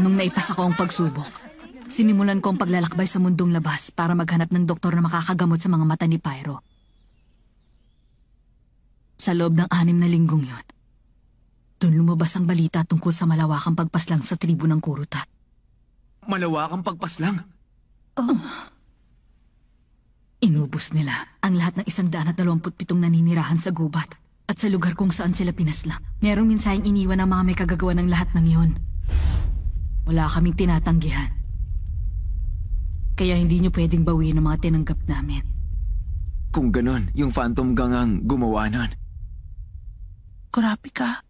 Nung naipasa ko ang pagsubok, sinimulan ko ang paglalakbay sa mundong labas para maghanap ng doktor na makakagamot sa mga mata ni Pyro. Sa loob ng 6 na linggong yon, doon lumabas ang balita tungkol sa malawakang pagpaslang sa tribo ng Kuruta. Malawakang pagpaslang? Inubos nila ang lahat ng 127 naninirahan sa gubat. At sa lugar kung saan sila pinaslang, merong mensaheng iniwan ng mga may kagagawa ng lahat ng iyon. Wala kaming tinatanggihan. Kaya hindi nyo pwedeng bawiin ang mga tinanggap namin. Kung ganun, yung Phantom Gang ang gumawa nun. Grabe ka.